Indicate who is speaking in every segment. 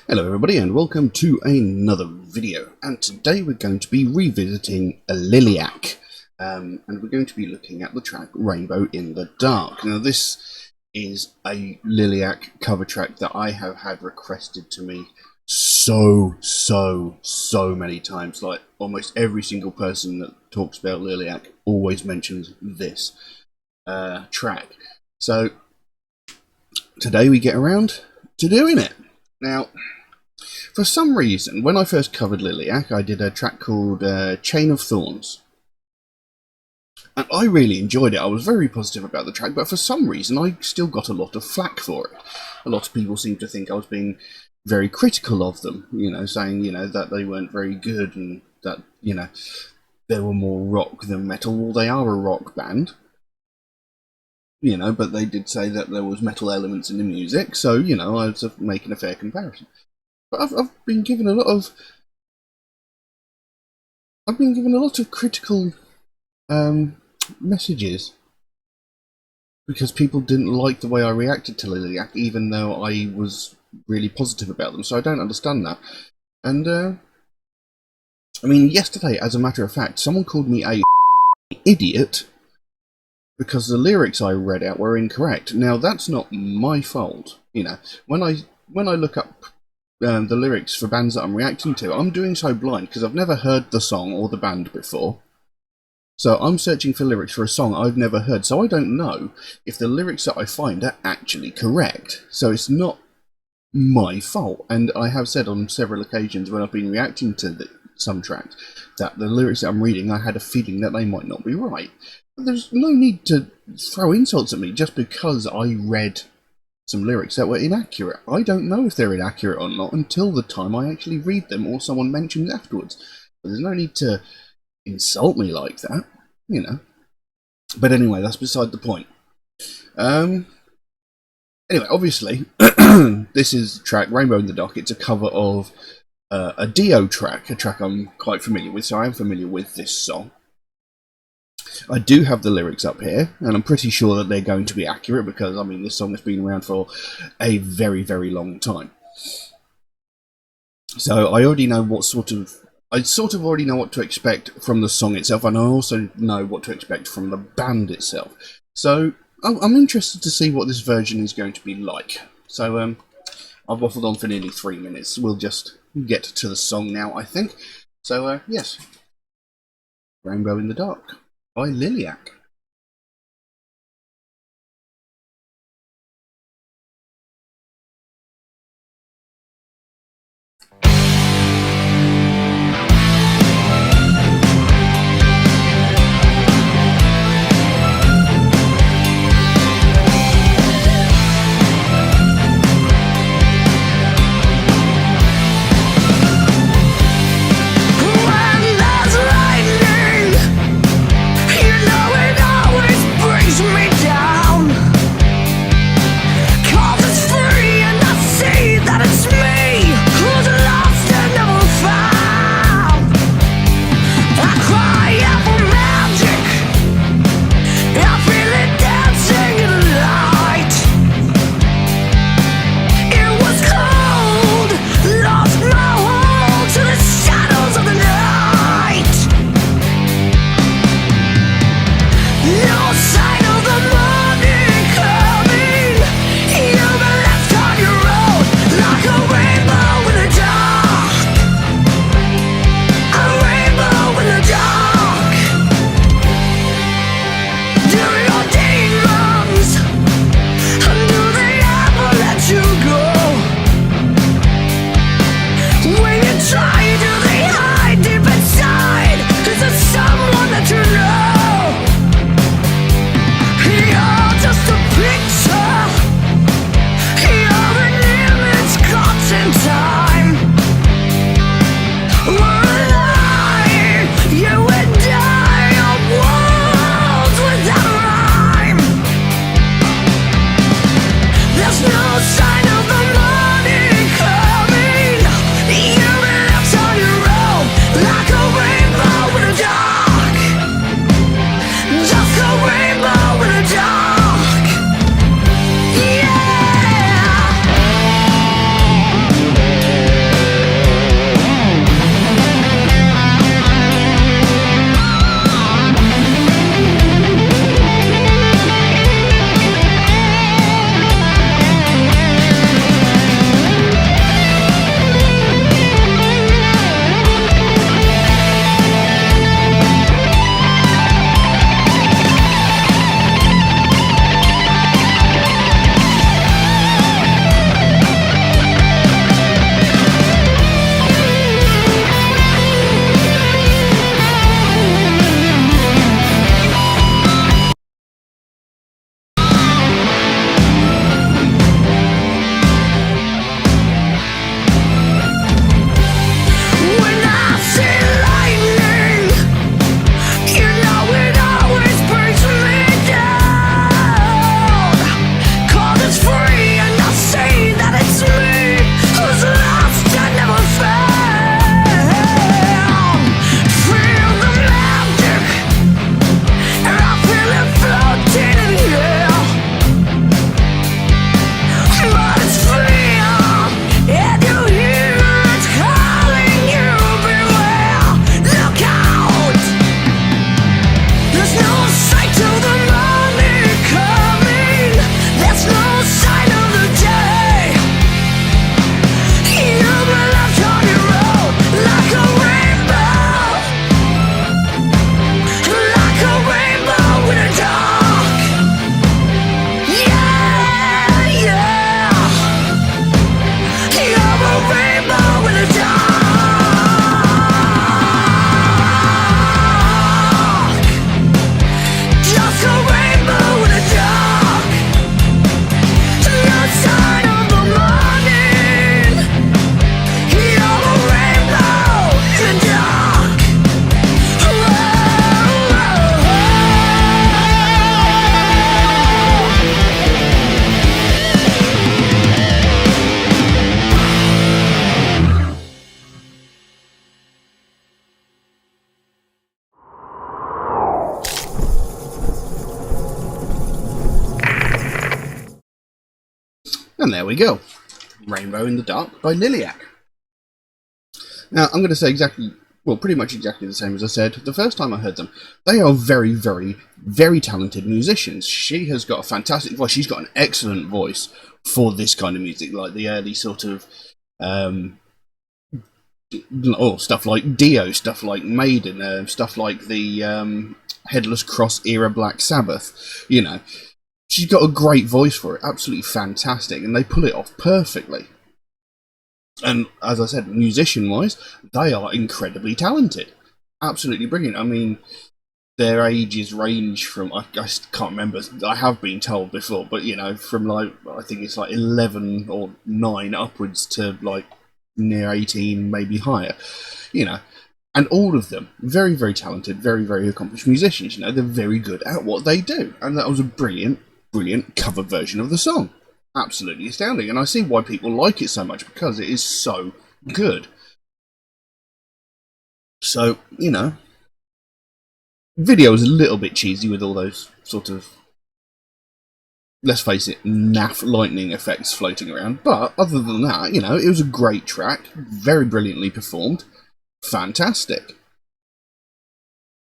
Speaker 1: Hello everybody and welcome to another video, and today we're going to be revisiting Liliac, and we're going to be looking at the track Rainbow in the Dark. Now this is a Liliac cover track that I have had requested to me so many times. Like almost every single person that talks about Liliac always mentions this track. So today we get around to doing it. Now, for some reason, when I first covered Liliac, I did a track called Chain of Thorns. And I really enjoyed it. I was very positive about the track, but for some reason I still got a lot of flack for it. A lot of people seemed to think I was being very critical of them, saying, that they weren't very good and that, they were more rock than metal. Well, they are a rock band. But they did say that there was metal elements in the music, so, I was making a fair comparison. But I've been given a lot of critical messages because people didn't like the way I reacted to Liliac, even though I was really positive about them. So I don't understand that. And yesterday, as a matter of fact, someone called me a idiot because the lyrics I read out were incorrect. Now that's not my fault. When I look up the lyrics for bands that I'm reacting to, I'm doing so blind because I've never heard the song or the band before. So I'm searching for lyrics for a song I've never heard, so I don't know if the lyrics that I find are actually correct. So it's not my fault. And I have said on several occasions when I've been reacting to some tracks that the lyrics that I'm reading, I had a feeling that they might not be right. But there's no need to throw insults at me just because I read some lyrics that were inaccurate. I don't know if they're inaccurate or not until the time I actually read them or someone mentions afterwards. But there's no need to insult me like that, But anyway, that's beside the point. Anyway, obviously, this is the track Rainbow in the Dark. It's a cover of a Dio track, a track I'm quite familiar with, so I am familiar with this song. I do have the lyrics up here, and I'm pretty sure that they're going to be accurate because, this song has been around for a very long time. So I already know I sort of already know what to expect from the song itself, and I also know what to expect from the band itself. So I'm interested to see what this version is going to be like. So I've waffled on for nearly 3 minutes. We'll just get to the song now, I think. So yes, Rainbow in the Dark by Liliac.
Speaker 2: Cause it's free and I see that it's me who's lost
Speaker 1: And there we go. Rainbow in the Dark by Liliac. Now, I'm going to say pretty much exactly the same as I said the first time I heard them. They are very, very, very talented musicians. She has got a fantastic voice. She's got an excellent voice for this kind of music, like the early sort of stuff like Dio, stuff like Maiden, stuff like the Headless Cross era Black Sabbath. You know, she's got a great voice for it, absolutely fantastic, and they pull it off perfectly. And as I said, musician-wise, they are incredibly talented, absolutely brilliant. I mean, their ages range from, I can't remember, I have been told before, but you know, from like, I think it's like 11 or 9 upwards to like near 18, maybe higher, you know. And all of them, very, very talented, very, very accomplished musicians. You know, they're very good at what they do. And that was a brilliant, brilliant cover version of the song. Absolutely astounding. And I see why people like it so much, because it is so good. So, you know, video is a little bit cheesy with all those sort of, let's face it, naff lightning effects floating around. But other than that, you know, it was a great track, very brilliantly performed, fantastic.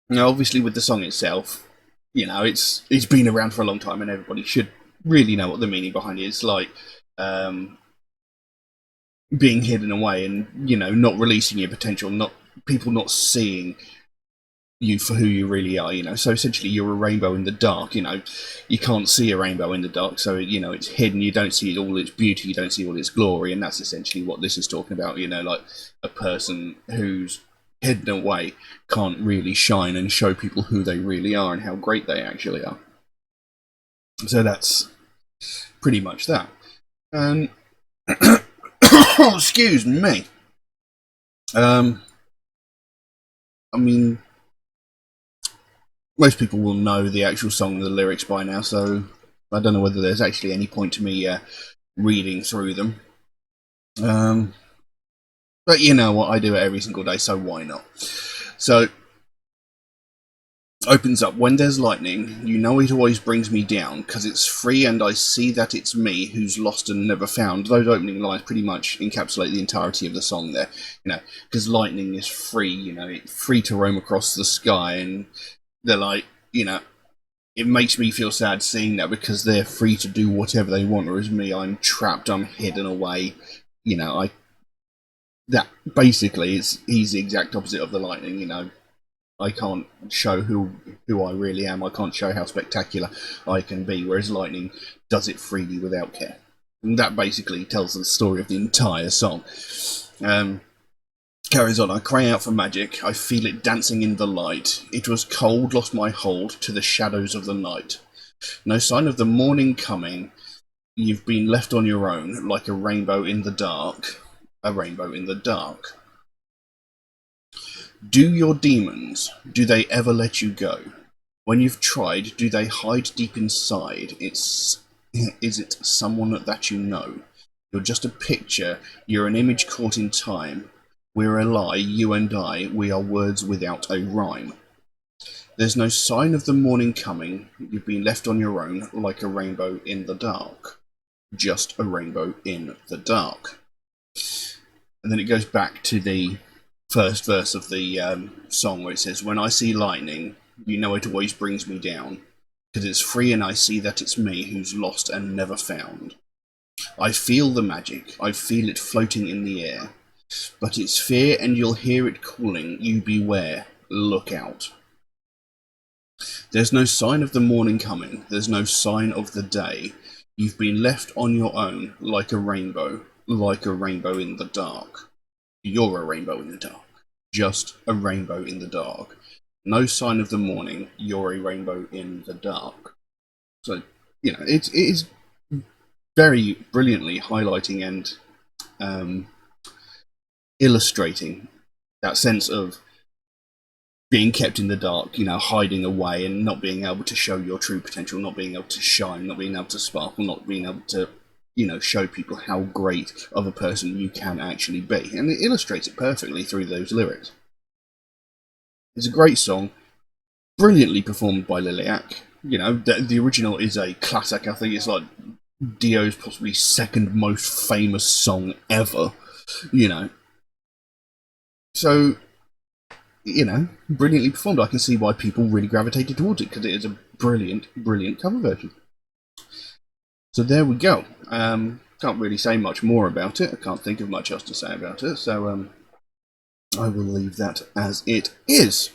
Speaker 1: Now, obviously, with the song itself, you know, it's been around for a long time, and everybody should really know what the meaning behind it is. Like being hidden away, and you know, not releasing your potential, not people not seeing you for who you really are. You know, so essentially, you're a rainbow in the dark. You know, you can't see a rainbow in the dark, so you know it's hidden. You don't see all its beauty, you don't see all its glory, and that's essentially what this is talking about. You know, like a person who's hidden away can't really shine and show people who they really are and how great they actually are. So that's pretty much that. Excuse me. I mean, most people will know the actual song and the lyrics by now, so I don't know whether there's actually any point to me reading through them. But you know what, I do it every single day, so why not? So, opens up, when there's lightning, you know it always brings me down, because it's free and I see that it's me who's lost and never found. Those opening lines pretty much encapsulate the entirety of the song there, you know, because lightning is free, you know, it's free to roam across the sky, and they're like, you know, it makes me feel sad seeing that, because they're free to do whatever they want, whereas me, I'm trapped, I'm hidden away, you know, that basically he's the exact opposite of the lightning, you know. I can't show who I really am. I can't show how spectacular I can be, whereas lightning does it freely without care. And that basically tells the story of the entire song. Carries on, I cry out for magic, I feel it dancing in the light. It was cold, lost my hold to the shadows of the night. No sign of the morning coming. You've been left on your own, like a rainbow in the dark. A rainbow in the dark. Do your demons, do they ever let you go? When you've tried, do they hide deep inside? Is it someone that you know? You're just a picture, you're an image caught in time. We're a lie, you and I, we are words without a rhyme. There's no sign of the morning coming, you've been left on your own, like a rainbow in the dark. Just a rainbow in the dark. And then it goes back to the first verse of the song where it says, when I see lightning, you know it always brings me down, because it's free and I see that it's me who's lost and never found. I feel the magic, I feel it floating in the air, but it's fear and you'll hear it calling, you beware, look out. There's no sign of the morning coming, there's no sign of the day. You've been left on your own, like a rainbow in the dark. You're a rainbow in the dark. Just a rainbow in the dark. No sign of the morning, you're a rainbow in the dark. So, you know, it is very brilliantly highlighting and illustrating that sense of being kept in the dark, you know, hiding away and not being able to show your true potential, not being able to shine, not being able to sparkle, not being able to, you know, show people how great of a person you can actually be. And it illustrates it perfectly through those lyrics. It's a great song, brilliantly performed by Liliac. You know, the original is a classic. I think it's like Dio's possibly second most famous song ever, you know. So, you know, brilliantly performed. I can see why people really gravitated towards it, because it is a brilliant, brilliant cover version. So there we go. Can't really say much more about it. I can't think of much else to say about it, so I will leave that as it is.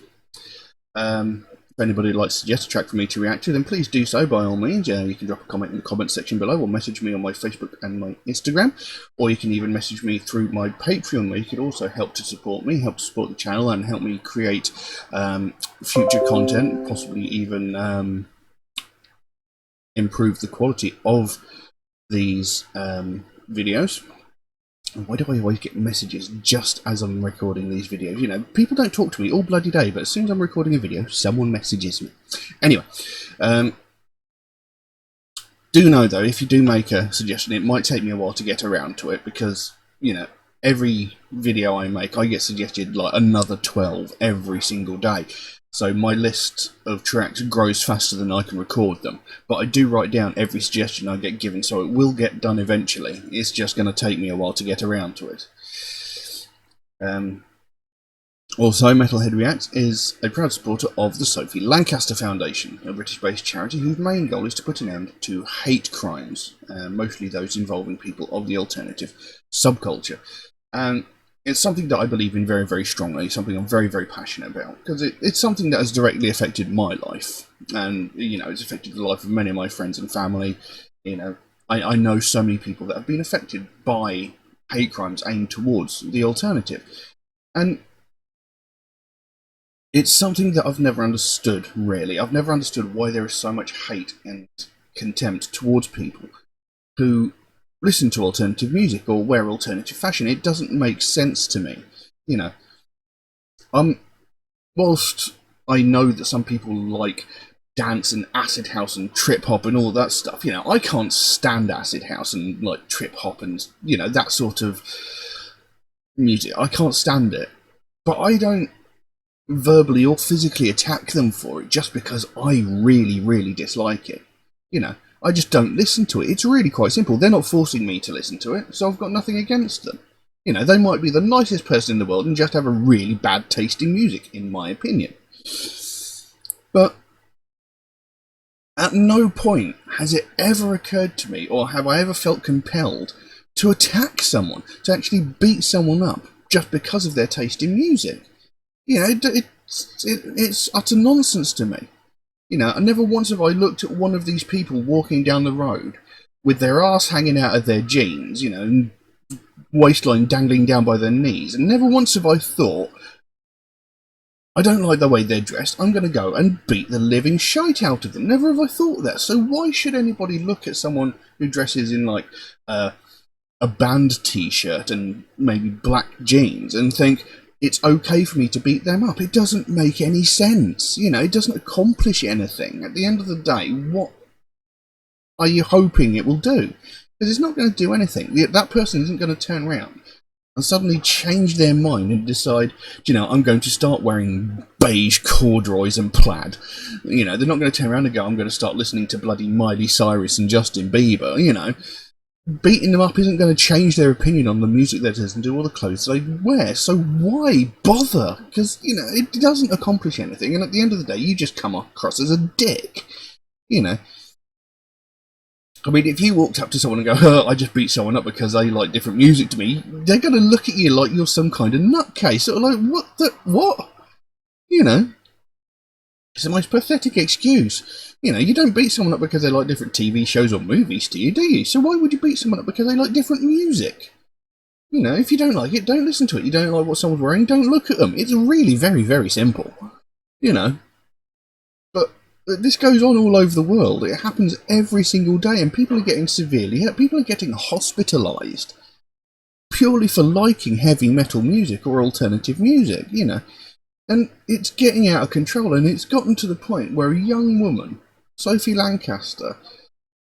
Speaker 1: If anybody would like to suggest a track for me to react to, then please do so by all means. You can drop a comment in the comments section below, or message me on my Facebook and my Instagram, or you can even message me through my Patreon, where you could also help to support me, help to support the channel, and help me create future content, possibly even improve the quality of these videos. Why do I always get messages just as I'm recording these videos? You know, people don't talk to me all bloody day, but as soon as I'm recording a video, someone messages me. Anyway, do know though, if you do make a suggestion, it might take me a while to get around to it, because, you know, every video I make, I get suggested like another 12 every single day. So my list of tracks grows faster than I can record them. But I do write down every suggestion I get given, so it will get done eventually. It's just going to take me a while to get around to it. Also, Metalhead Reacts is a proud supporter of the Sophie Lancaster Foundation, a British-based charity whose main goal is to put an end to hate crimes, mostly those involving people of the alternative subculture. And it's something that I believe in very, very strongly, something I'm very, very passionate about, because it's something that has directly affected my life, and, you know, it's affected the life of many of my friends and family. You know, I know so many people that have been affected by hate crimes aimed towards the alternative, and it's something that I've never understood, really. I've never understood why there is so much hate and contempt towards people who listen to alternative music or wear alternative fashion. It doesn't make sense to me. You know, whilst I know that some people like dance and acid house and trip hop and all that stuff, you know, I can't stand acid house and like trip hop and, you know, that sort of music. I can't stand it. But I don't verbally or physically attack them for it just because I really, really dislike it. You know, I just don't listen to it. It's really quite simple. They're not forcing me to listen to it, so I've got nothing against them. You know, they might be the nicest person in the world and just have a really bad taste in music, in my opinion. But at no point has it ever occurred to me, or have I ever felt compelled to attack someone, to actually beat someone up just because of their taste in music. You know, it's utter nonsense to me. You know, and never once have I looked at one of these people walking down the road with their arse hanging out of their jeans, you know, and waistline dangling down by their knees, and never once have I thought, I don't like the way they're dressed, I'm going to go and beat the living shite out of them. Never have I thought that. So why should anybody look at someone who dresses in, like, a band t-shirt and maybe black jeans and think it's okay for me to beat them up? It doesn't make any sense. You know, it doesn't accomplish anything. At the end of the day, what are you hoping it will do? Because it's not going to do anything. That person isn't going to turn around and suddenly change their mind and decide, you know, I'm going to start wearing beige corduroys and plaid. You know, they're not going to turn around and go, I'm going to start listening to bloody Miley Cyrus and Justin Bieber. You know, beating them up isn't going to change their opinion on the music they listen to or the clothes they wear. So why bother? Because, you know, it doesn't accomplish anything. And at the end of the day, you just come across as a dick. You know, I mean, if you walked up to someone and go, oh, I just beat someone up because they like different music to me, they're going to look at you like you're some kind of nutcase. Sort of like, what? You know? It's the most pathetic excuse. You know, you don't beat someone up because they like different TV shows or movies, do you? So why would you beat someone up because they like different music? You know, if you don't like it, don't listen to it. You don't like what someone's wearing, don't look at them. It's really very, very simple. You know? But this goes on all over the world. It happens every single day, and people are getting severely hurt. People are getting hospitalised purely for liking heavy metal music or alternative music, you know. And it's getting out of control, and it's gotten to the point where a young woman, Sophie Lancaster,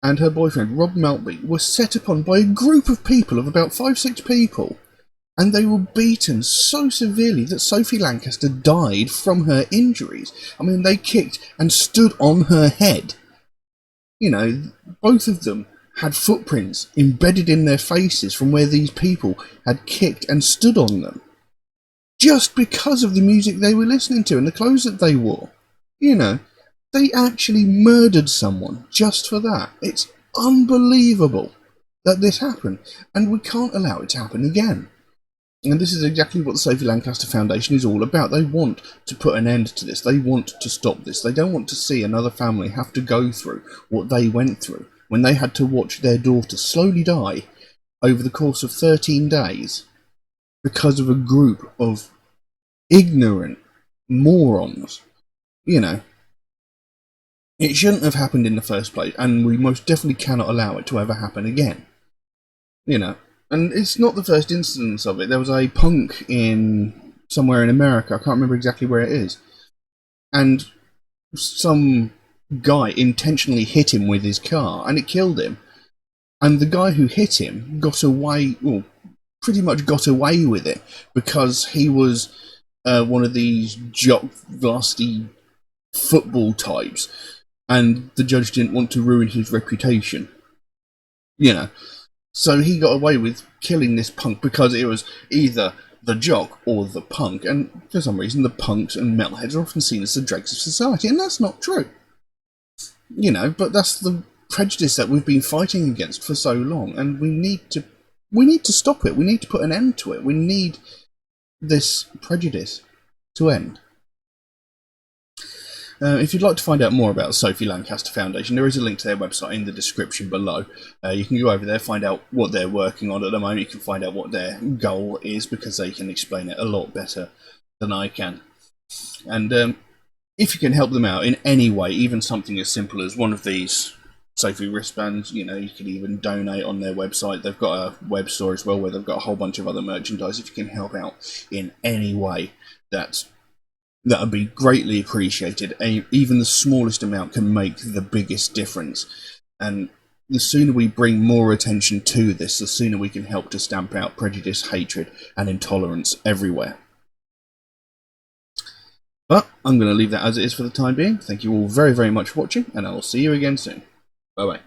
Speaker 1: and her boyfriend, Rob Maltby, were set upon by a group of people of about 5-6 people, and they were beaten so severely that Sophie Lancaster died from her injuries. I mean, they kicked and stood on her head. You know, both of them had footprints embedded in their faces from where these people had kicked and stood on them, just because of the music they were listening to and the clothes that they wore. You know, they actually murdered someone just for that. It's unbelievable that this happened, and we can't allow it to happen again. And this is exactly what the Sophie Lancaster Foundation is all about. They want to put an end to this. They want to stop this. They don't want to see another family have to go through what they went through when they had to watch their daughter slowly die over the course of 13 days because of a group of ignorant morons. You know, it shouldn't have happened in the first place, and we most definitely cannot allow it to ever happen again. You know, and it's not the first instance of it. There was a punk in somewhere in America, I can't remember exactly where it is, and some guy intentionally hit him with his car, and it killed him. And the guy who hit him got away, well, pretty much got away with it, because he was one of these jock, vasty football types, and the judge didn't want to ruin his reputation. You know. So he got away with killing this punk because it was either the jock or the punk, and for some reason the punks and metalheads are often seen as the dregs of society, and that's not true. You know, but that's the prejudice that we've been fighting against for so long, and we need to stop it. We need to put an end to it. We need this prejudice to end. If you'd like to find out more about the Sophie Lancaster Foundation, there is a link to their website in the description below. You can go over there, find out what they're working on at the moment. You can find out what their goal is, because they can explain it a lot better than I can. And if you can help them out in any way, even something as simple as one of these Sophie wristbands, you know, you can even donate on their website. They've got a web store as well where they've got a whole bunch of other merchandise. If you can help out in any way, that would be greatly appreciated. Even the smallest amount can make the biggest difference. And the sooner we bring more attention to this, the sooner we can help to stamp out prejudice, hatred, and intolerance everywhere. But I'm going to leave that as it is for the time being. Thank you all very, very much for watching, and I will see you again soon. Bye-bye.